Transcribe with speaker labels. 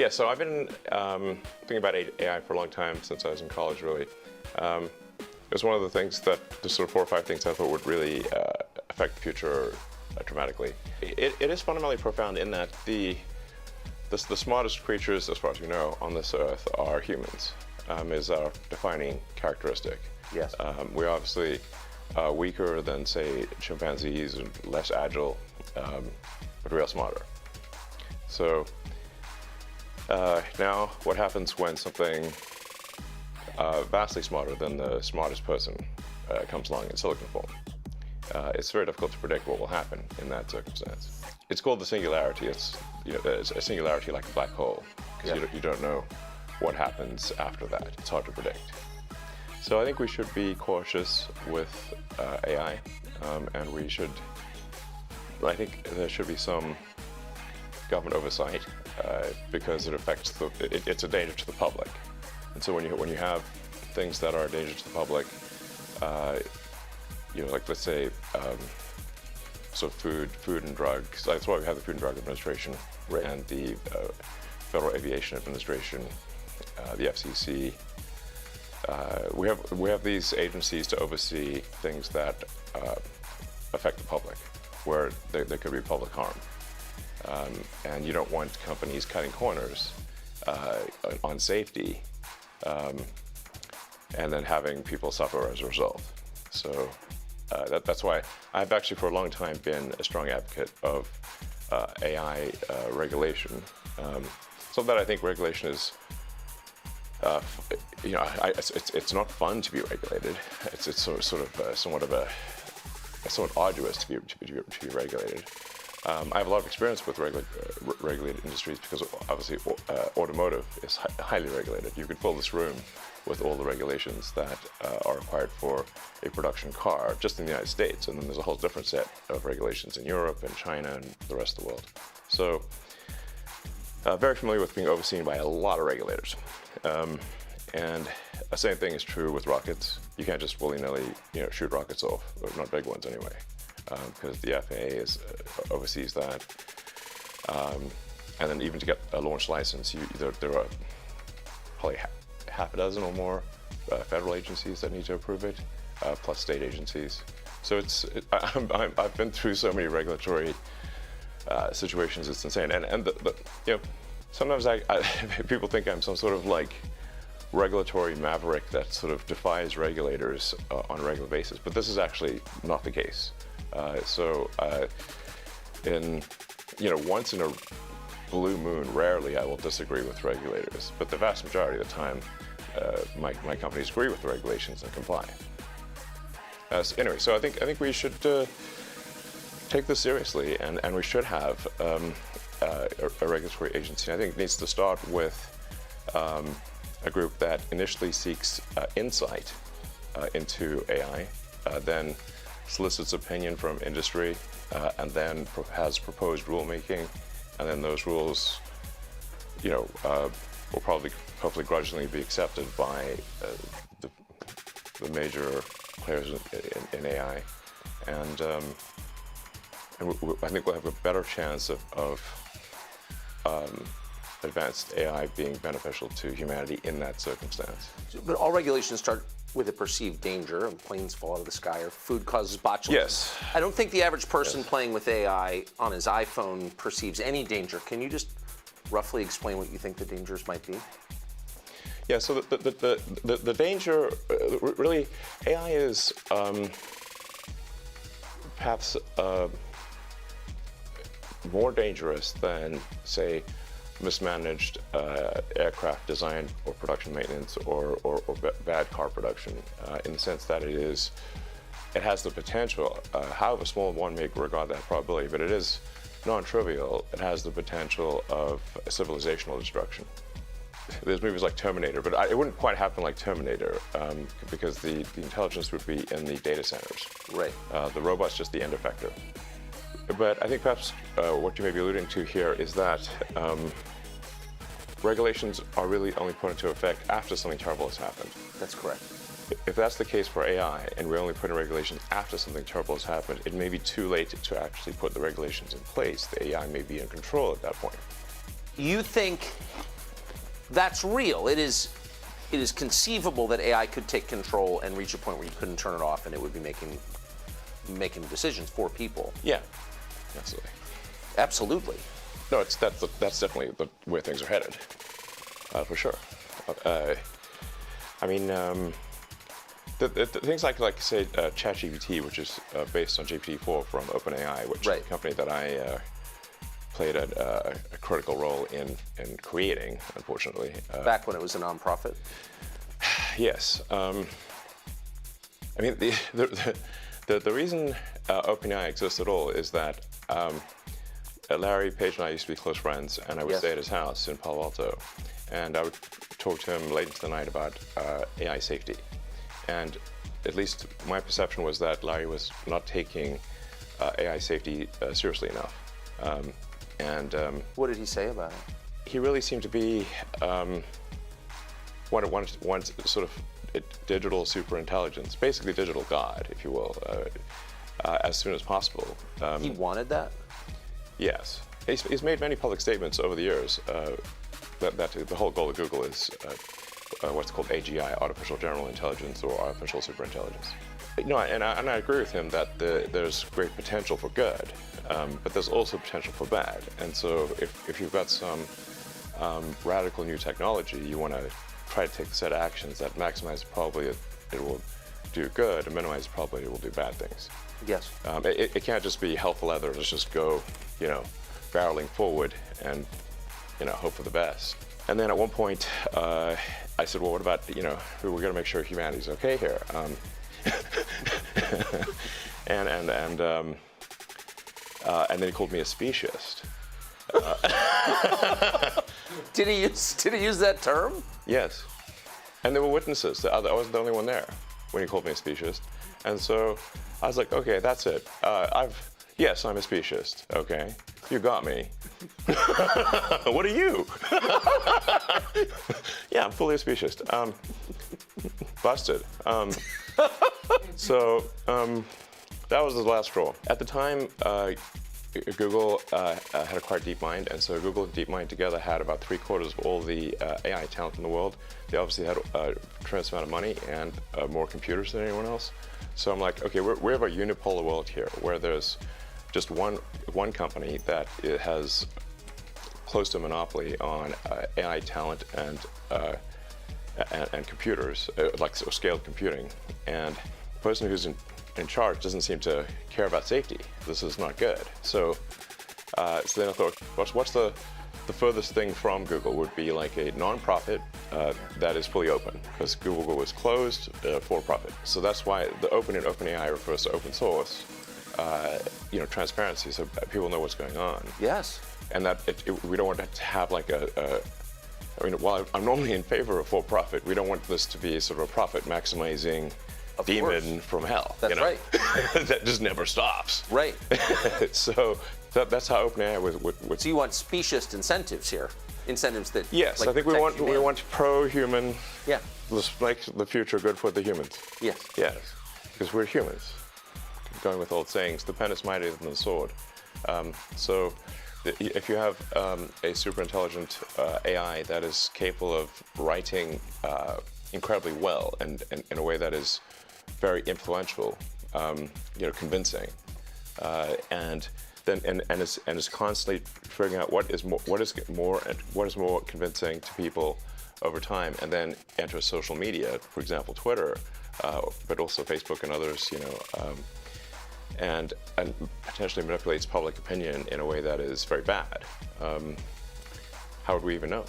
Speaker 1: Yeah, so I've been thinking about AI for a long time, since I was in college, really. It was one of the things that, the sort of 4 or 5 things I thought would really affect the future dramatically. It is fundamentally profound in that the smartest creatures, as far as we know, on this earth are humans, is our defining characteristic.
Speaker 2: Yes.
Speaker 1: We're obviously weaker than, say, chimpanzees and less agile, but we are smarter. So now what happens when something vastly smarter than the smartest person comes along in silicon form? It's very difficult to predict what will happen in that circumstance. It's called the singularity. It's, it's a singularity like a black hole, because you don't know what happens after that. It's hard to predict. So I think we should be cautious with AI, and I think there should be some government oversight, because it affects it's a danger to the public. And so when you have things that are a danger to the public, like, let's say, so food and drugs. That's why we have the Food and Drug Administration, right, and the Federal Aviation Administration, the FCC. We have these agencies to oversee things that affect the public, where there could be public harm. And you don't want companies cutting corners on safety, and then having people suffer as a result. So that's why I've actually for a long time been a strong advocate of AI regulation. So that I think regulation is, it's not fun to be regulated. It's somewhat arduous to be regulated. I have a lot of experience with regulated industries, because obviously automotive is highly regulated. You could fill this room with all the regulations that are required for a production car just in the United States, and then there's a whole different set of regulations in Europe and China and the rest of the world. So very familiar with being overseen by a lot of regulators. And the same thing is true with rockets. You can't just willy-nilly shoot rockets off, or not big ones anyway, because the FAA oversees that. And then even to get a launch license, there are probably half a dozen or more federal agencies that need to approve it, plus state agencies. So I've been through so many regulatory situations, it's insane. And sometimes people think I'm some sort of like regulatory maverick that sort of defies regulators on a regular basis, but this is actually not the case. Once in a blue moon, rarely I will disagree with regulators, but the vast majority of the time, my companies agree with the regulations and comply. Anyway, so I think we should take this seriously, and we should have a regulatory agency. I think it needs to start with a group that initially seeks insight into AI, then solicits opinion from industry, and then has proposed rulemaking, and then those rules, will probably, hopefully, grudgingly be accepted by the major players in AI, and I think we'll have a better chance of advanced AI being beneficial to humanity in that circumstance.
Speaker 2: But all regulations start with a perceived danger, and planes fall out of the sky, or food causes botulism.
Speaker 1: Yes.
Speaker 2: I don't think the average person playing with AI on his iPhone perceives any danger. Can you just roughly explain what you think the dangers might be?
Speaker 1: Yeah, so the danger, really, AI is perhaps more dangerous than, say, mismanaged aircraft design or production maintenance, or bad car production, in the sense that it has the potential, however small one may regard that probability, but it is non-trivial. It has the potential of civilizational destruction. There's movies like Terminator, but it wouldn't quite happen like Terminator, because the intelligence would be in the data centers.
Speaker 2: Right.
Speaker 1: The robot's just the end effector. But I think perhaps what you may be alluding to here is that regulations are really only put into effect after something terrible has happened.
Speaker 2: That's correct.
Speaker 1: If that's the case for AI, and we only put in regulations after something terrible has happened, it may be too late to actually put the regulations in place. The AI may be in control at that point.
Speaker 2: You think that's real. It is conceivable that AI could take control and reach a point where you couldn't turn it off and it would be making decisions for people.
Speaker 1: Yeah, absolutely.
Speaker 2: Absolutely.
Speaker 1: No, that's definitely where things are headed, for sure. I mean, the things like say ChatGPT, which is based on GPT-4 from OpenAI, which is a company that I played a critical role in creating, unfortunately.
Speaker 2: Back when it was a nonprofit?
Speaker 1: Yes. I mean, the reason OpenAI exists at all is that Larry Page and I used to be close friends, and I would stay at his house in Palo Alto, and I would talk to him late into the night about AI safety. And at least my perception was that Larry was not taking AI safety seriously enough.
Speaker 2: What did he say about it?
Speaker 1: He really seemed to be one sort of digital superintelligence, basically digital God, if you will, as soon as possible.
Speaker 2: He wanted that?
Speaker 1: Yes. He's made many public statements over the years that the whole goal of Google is what's called AGI, Artificial General Intelligence, or Artificial Superintelligence. No, and I agree with him that there's great potential for good, but there's also potential for bad. And so if you've got some radical new technology, you want to try to take a set of actions that maximize the probability that it will do good and minimize the probability it will do bad things.
Speaker 2: Yes.
Speaker 1: It can't just be hell for leather. Let's just go, barreling forward and, hope for the best. And then at one point, I said, well, what about, we're going to make sure humanity's okay here. And then he called me a speciesist.
Speaker 2: Did he use that term?
Speaker 1: Yes. And there were witnesses. I wasn't the only one there when he called me a speciesist. And so I was like, okay, that's it. Yes, I'm a speciesist. Okay, you got me. What are you? Yeah, I'm fully a speciesist. Busted. So that was the last straw. At the time, Google had acquired DeepMind, and so Google and DeepMind together had about 3/4 of all the AI talent in the world. They obviously had a tremendous amount of money and more computers than anyone else. So I'm like, okay, we have a unipolar world here, where there's just one company that has close to a monopoly on AI talent and computers, like scaled computing. And the person who's in charge doesn't seem to care about safety. This is not good. So then I thought, what's the furthest thing from Google would be like a non-profit that is fully open, because Google was closed for profit. So that's why the open in OpenAI refers to open source, transparency, so people know what's going on.
Speaker 2: Yes.
Speaker 1: And that we don't want to have like while I'm normally in favor of for-profit, we don't want this to be sort of a profit-maximizing demon from hell.
Speaker 2: That's right.
Speaker 1: That just never stops.
Speaker 2: Right.
Speaker 1: So that's how OpenAI would.
Speaker 2: So you want speciesist incentives here, incentives that.
Speaker 1: Yes, I think we want pro-human.
Speaker 2: Yeah.
Speaker 1: Let's make the future good for the humans.
Speaker 2: Yes.
Speaker 1: Yes, because we're humans. Going with old sayings, the pen is mightier than the sword. So if you have a super intelligent AI that is capable of writing incredibly well and in a way that is very influential, convincing, and is constantly figuring out what is more convincing to people over time, and then enter social media, for example, Twitter, but also Facebook and others, and potentially manipulates public opinion in a way that is very bad. How would we even know?